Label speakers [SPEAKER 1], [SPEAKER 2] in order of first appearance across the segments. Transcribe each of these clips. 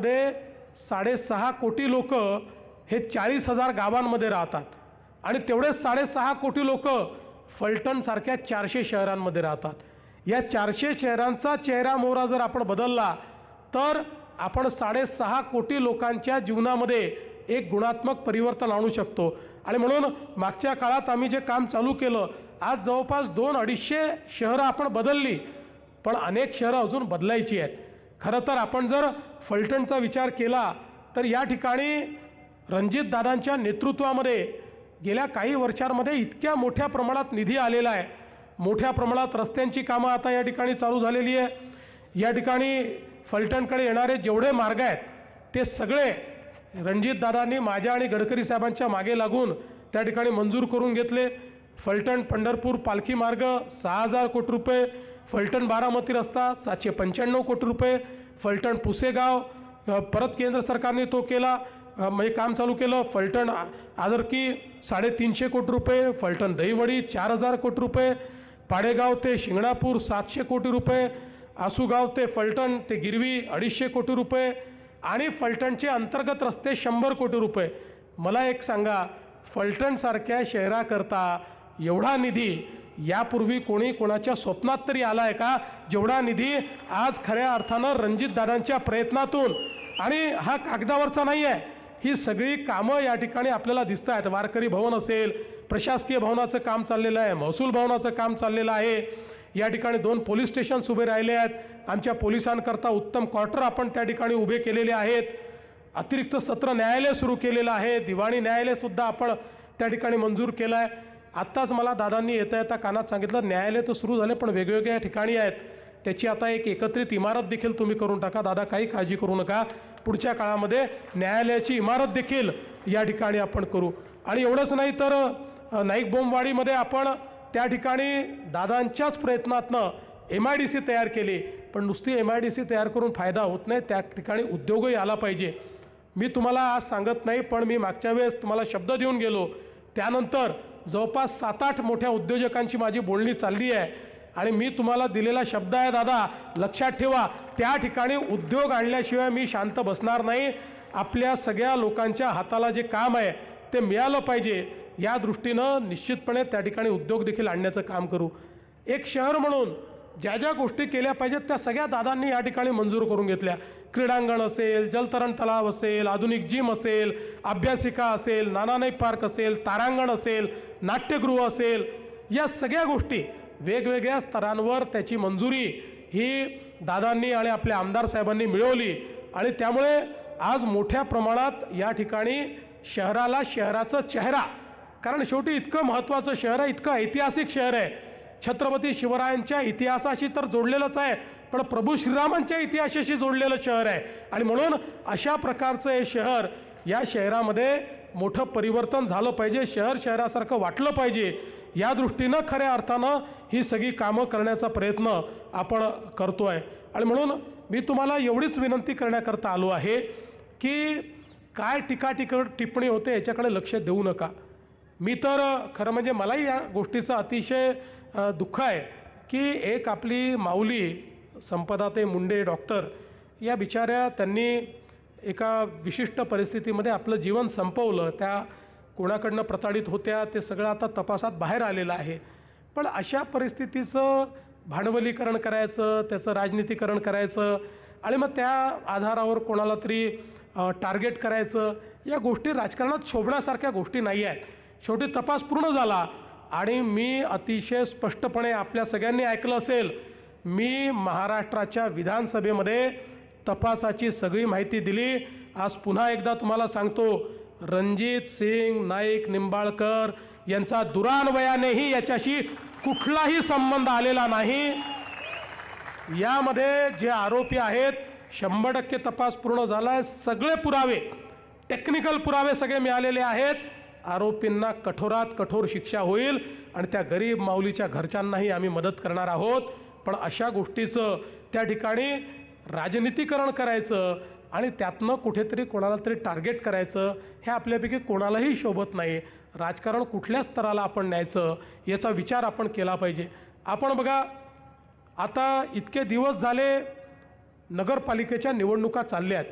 [SPEAKER 1] शहरामध्ये 6.5 कोटी लोक हे 40,000 गावांमध्ये राहतात आणि तेवढेच 6.5 कोटी लोक फलटणसारख्या 400 शहरांमध्ये राहतात. या 400 शहरांचा चेहरा मोहरा जर आपण बदलला तर आपण 6.5 कोटी लोकांच्या जीवनामध्ये एक गुणात्मक परिवर्तन आणू शकतो. आणि म्हणून मागच्या काळात आम्ही जे काम चालू केलं, आज जवळपास 200-250 शहरं आपण बदलली, पण अनेक शहरं अजून बदलायची आहेत. खरं तर आपण जर फलटणचा विचार केला तर या ठिकाणी रणजितदादांच्या नेतृत्वामध्ये गेल्या काही वर्षांमध्ये इतक्या मोठ्या प्रमाणात निधी आलेला आहे. मोठ्या प्रमाणात रस्त्यांची कामं आता या ठिकाणी चालू झालेली आहे. या ठिकाणी फलटणकडे येणारे जेवढे मार्ग आहेत ते सगळे रणजितदादांनी माझ्या आणि गडकरी साहेबांच्या मागे लागून त्या ठिकाणी मंजूर करून घेतले. फलटण पंढरपूर पालखी मार्ग 6,000 कोटी रुपये, फलटण बारामती रस्ता 795 कोटी रुपये, फलटण पुसेगाव परत केंद्र सरकारने तो केला, म्हणजे काम चालू केलं. फलटण आदरकी 350 कोटी रुपये, फलटण दहिवडी 4,000 कोटी रुपये, पाडेगाव ते शिंगणापूर 700 कोटी रुपये, आसूगाव ते फलटण ते गिरवी 250 कोटी रुपये आणि फलटणचे अंतर्गत रस्ते 100 कोटी रुपये. मला एक सांगा, फलटणसारख्या शहराकरता एवढा निधी यापूर्वी कोणी कोणाच्या स्वप्नात तरी आला आहे का? जेवढा निधी आज खऱ्या अर्थानं रणजितदादांच्या प्रयत्नातून, आणि हा कागदावरचा नाही आहे, ही सगळी कामं या ठिकाणी आपल्याला दिसत आहेत. वारकरी भवन असेल, प्रशासकीय भवनाचं काम चाललेलं आहे, महसूल भवनाचं काम चाललेलं आहे. या ठिकाणी 2 पोलीस स्टेशन्स उभे राहिले आहेत. आमच्या पोलिसांकरता उत्तम क्वार्टर आपण त्या ठिकाणी उभे केलेले आहेत. अतिरिक्त सत्र न्यायालय सुरू केलेलं आहे. दिवाणी न्यायालयसुद्धा आपण त्या ठिकाणी मंजूर केलं आहे. आत्ताच मला दादांनी येता येता कानात सांगितलं, न्यायालय तर सुरू झाले पण वेगवेगळ्या ठिकाणी आहेत, त्याची आता एक एकत्रित इमारत देखील तुम्ही करून टाका. दादा काही काळजी करू नका, पुढच्या काळामध्ये न्यायालयाची इमारत देखील या ठिकाणी आपण करू. आणि एवढंच नाही तर नाईक बोंबवाडीमध्ये आपण त्या ठिकाणी दादांच्याच प्रयत्नातनं MIDC तयार केली. पण नुसती MIDC तयार करून फायदा होत नाही, त्या ठिकाणी उद्योगही आला पाहिजे. मी तुम्हाला आज सांगत नाही, पण मी मागच्या वेळेस तुम्हाला शब्द देऊन गेलो. त्यानंतर जवळपास 7-8 मोठ्या उद्योजकांची माझी बोलणी चालली आहे आणि मी तुम्हाला दिलेला शब्द आहे दादा, लक्षात ठेवा, त्या ठिकाणी उद्योग आणल्याशिवाय मी शांत बसणार नाही. आपल्या सगळ्या लोकांच्या हाताला जे काम आहे ते मिळालं पाहिजे, या दृष्टीनं निश्चितपणे त्या ठिकाणी उद्योग देखील आणण्याचं काम करू. एक शहर म्हणून ज्या ज्या गोष्टी केल्या पाहिजेत त्या सगळ्या दादांनी या ठिकाणी मंजूर करून घेतल्या. क्रीडांगण असेल, जलतरण तलाव असेल, आधुनिक जिम असेल, अभ्यासिका असेल, नानानाईक पार्क असेल, तारांगण असेल, नाट्यगृह असेल, या सगळ्या गोष्टी वेगवेगळ्या स्तरांवर त्याची मंजुरी ही दादांनी आणि आपल्या आमदार साहेबांनी मिळवली. आणि त्यामुळे आज मोठ्या प्रमाणात या ठिकाणी शहराला शहराचा चेहरा, कारण शेवटी इतकं महत्त्वाचं शहर आहे, इतकं ऐतिहासिक शहर आहे, छत्रपती शिवरायांच्या इतिहासाशी तर जोडलेलंच आहे, पण प्रभू श्रीरामांच्या इतिहासाशी जोडलेलं शहर आहे. आणि म्हणून अशा प्रकारचं हे शहर, या शहरामध्ये मोठं परिवर्तन झालं पाहिजे, शहर शहरासारखं वाटलं पाहिजे, या दृष्टीनं खऱ्या अर्थानं ही सगळी कामं करण्याचा प्रयत्न आपण करतो आहे. आणि म्हणून मी तुम्हाला एवढीच विनंती करण्याकरता आलो आहे की काय टिप्पणी होते याच्याकडे लक्ष देऊ नका. मी तर खरं म्हणजे मलाही या गोष्टीचं अतिशय दुःख आहे की एक आपली माऊली संपदाताई मुंडे डॉक्टर, या बिचाऱ्या त्यांनी एका विशिष्ट परिस्थितीमध्ये आपलं जीवन संपवलं. त्या कोणाकडनं प्रताडित होत्या ते सगळं आता तपासात बाहेर आलेलं आहे. पण अशा परिस्थितीचं भांडवलीकरण करायचं, त्याचं राजनीतीकरण करायचं आणि मग त्या आधारावर कोणाला तरी टार्गेट करायचं, या गोष्टी राजकारणात शोभण्यासारख्या गोष्टी नाही आहेत. शेवटी तपास पूर्ण झाला आणि मी अतिशय स्पष्टपणे आपल्या सगळ्यांनी ऐकलं असेल, मी महाराष्ट्राच्या विधानसभेमध्ये तपासाची सगळी माहिती दिली. आज पुन्हा एकदा तुम्हाला सांगतो, रणजित सिंग नाईक निंबाळकर यांचा दुरान्वयानेही याच्याशी कुठलाही संबंध आलेला नाही. यामध्ये जे आरोपी आहेत 100% तपास पूर्ण झाला आहे. सगळे पुरावे, टेक्निकल पुरावे सगळे मिळालेले आहेत. आरोपींना कठोरात कठोर शिक्षा होईल आणि त्या गरीब माऊलीच्या घरच्यांनाही आम्ही मदत करणार आहोत. पण अशा गोष्टीचं त्या ठिकाणी राजनीतीकरण करायचं आणि त्यातनं कुठेतरी कोणाला तरी टार्गेट करायचं, हे आपल्यापैकी कोणालाही शोभत नाही. राजकारण कुठल्या स्तराला आपण न्यायचं याचा विचार आपण केला पाहिजे. आपण बघा, आता इतके दिवस झाले नगरपालिकेच्या निवडणुका चालल्या आहेत.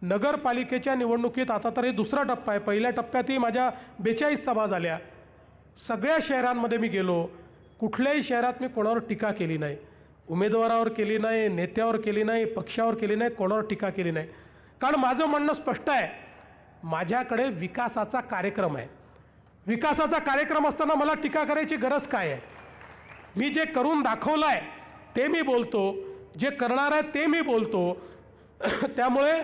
[SPEAKER 1] नगरपालिकेच्या निवडणुकीत आता तरी दुसरा टप्पा आहे. पहिल्या टप्प्यातही माझ्या 42 सभा झाल्या. सगळ्या शहरांमध्ये मी गेलो. कुठल्याही शहरात मी कोणावर टीका केली नाही, उमेदवारावर केली नाही, नेत्यावर केली नाही, पक्षावर केली नाही, कोणावर टीका केली नाही. कारण माझं म्हणणं स्पष्ट आहे, माझ्याकडे विकासाचा कार्यक्रम आहे. विकासाचा कार्यक्रम असताना मला टीका करायची गरज काय आहे? मी जे करून दाखवलं आहे ते मी बोलतो, जे करणार आहे ते मी बोलतो. त्यामुळे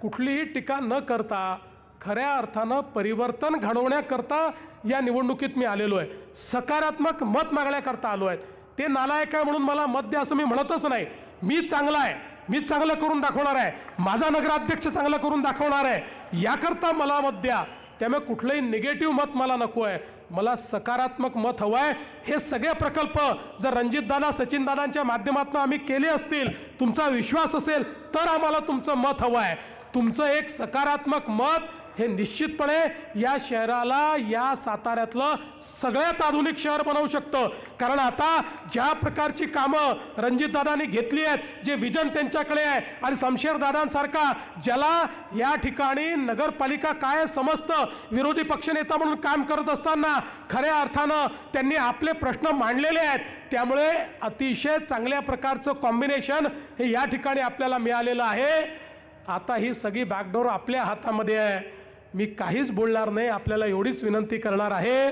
[SPEAKER 1] कुठलीही टीका न करता खऱ्या अर्थानं परिवर्तन घडवण्याकरता या निवडणुकीत मी आलेलो आहे. सकारात्मक मत मागण्याकरता आलो आहे. ते नालायक आहे म्हणून मला मत द्या असं मी म्हणतच नाही. मी चांगला आहे, मी चांगलं करून दाखवणार आहे, माझा नगराध्यक्ष चांगलं करून दाखवणार आहे, याकरता मला मत द्या. त्यामुळे कुठलंही निगेटिव्ह मत मला नको आहे, मला सकारात्मक मत हवं आहे. हे सगळे प्रकल्प जर रणजितदादा सचिनदादांच्या माध्यमातून आम्ही केले असतील, तुमचा विश्वास असेल तर आम्हाला तुमचं मत हवं आहे. तुमचं एक सकारात्मक मत हे निश्चितपणे या शहराला, या साताऱ्यातलं सगळ्यात आधुनिक शहर बनवू शकतं. कारण आता ज्या प्रकारची कामं रणजितदादांनी घेतली आहेत, जे विजन त्यांच्याकडे आहे, आणि शमशेरदादांसारखा ज्याला या ठिकाणी नगरपालिका काय समजतं, विरोधी पक्षनेता म्हणून काम करत असताना खऱ्या अर्थानं त्यांनी आपले प्रश्न मांडलेले आहेत. त्यामुळे अतिशय चांगल्या प्रकारचं कॉम्बिनेशन हे या ठिकाणी आपल्याला मिळालेलं आहे. आता ही सगळी बॅकडोर आपल्या हातामध्ये आहे. मी काहीच बोलणार नाही. आपल्याला एवढीच विनंती करणार आहे,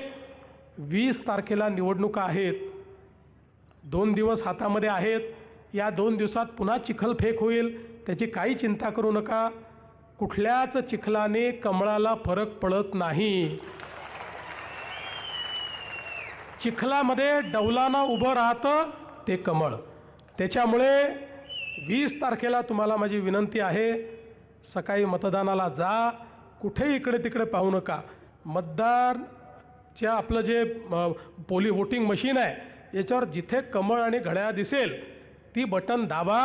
[SPEAKER 1] 20 तारखेला निवडणुका आहेत, 2 दिवस हातामध्ये आहेत. या 2 दिवसात पुन्हा चिखलफेक होईल, त्याची काही चिंता करू नका. कुठल्याच चिखलाने कमळाला फरक पडत नाही. चिखलामध्ये डौलानं उभं राहतं ते कमळ. त्याच्यामुळे 20 तारखेला तुम्हाला माझी विनंती आहे, सकाळी मतदानाला जा. कुठेही इकडे तिकडे पाहू नका. मतदारच्या आपलं जे वोटिंग मशीन आहे याच्यावर जिथे कमळ आणि घड्याळ दिसेल ती बटन दाबा.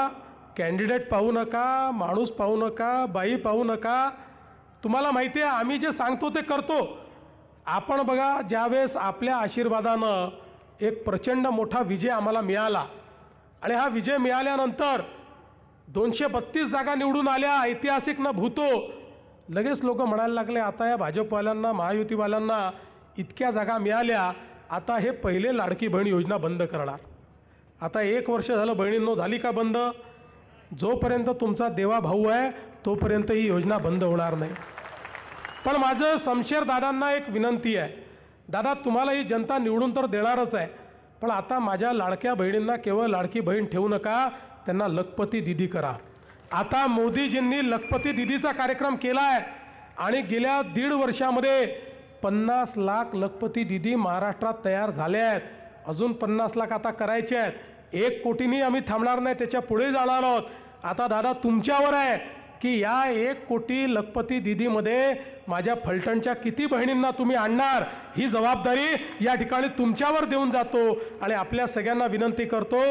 [SPEAKER 1] कॅन्डिडेट पाहू नका, माणूस पाहू नका, बाई पाहू नका. तुम्हाला माहिती आहे आम्ही जे सांगतो ते करतो. आपण बघा, ज्यावेळेस आपल्या आशीर्वादानं एक प्रचंड मोठा विजय आम्हाला मिळाला, आणि हा विजय मिळाल्यानंतर 232 जागा निवडून आल्या, ऐतिहासिक न भूतो. लगेच लोक म्हणायला लागले, आता या भाजपवाल्यांना, महायुतीवाल्यांना इतक्या जागा मिळाल्या, आता हे पहिले लाडकी बहीण योजना बंद करणार. आता 1 वर्ष झालं बहिणींनो, झाली का बंद? जोपर्यंत तुमचा देवा भाऊ आहे तोपर्यंत ही योजना बंद होणार नाही. पण माझं शमशेरदादांना एक विनंती आहे, दादा तुम्हाला ही जनता निवडून तर देणारच आहे, पण आता माझ्या लाडक्या बहिणींना केवळ लाडकी बहीण ठेवू नका, त्यांना लखपती दीदी करा. आता मोदीजींनी लखपती दीदीचा कार्यक्रम केला आहे, आणि गेल्या 1.5 वर्षामध्ये 50 लाख लखपती दीदी महाराष्ट्रात तयार झाल्या आहेत. अजून 50 लाख आता करायचे आहेत. 1 कोटींनी आम्ही थांबणार नाही, त्याच्या पुढे जाणार आहोत. आता दादा तुमच्यावर आहे की या 1 कोटी लखपती दीदीमध्ये माझ्या फलटणच्या किती बहिणींना तुम्ही आणणार, ही जबाबदारी या ठिकाणी तुमच्यावर देऊन जातो. आणि आपल्या सगळ्यांना विनंती करतो,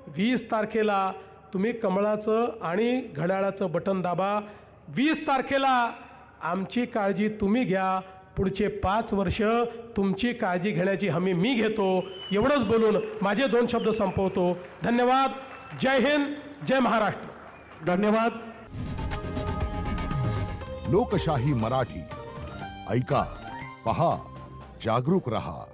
[SPEAKER 1] 20 तारखेला तुम्ही कमळाचं आणि घड्याळाचं बटन दाबा. 20 तारखेला आमची काळजी तुम्ही घ्या, पुढचे 5 वर्ष तुमची काळजी घेण्याची हमी मी घेतो. एवढंच बोलून माझे 2 शब्द संपवतो. धन्यवाद. जय हिंद, जय महाराष्ट्र.
[SPEAKER 2] धन्यवाद.
[SPEAKER 3] लोकशाही मराठी ऐका, पहा, जागरूक रहा.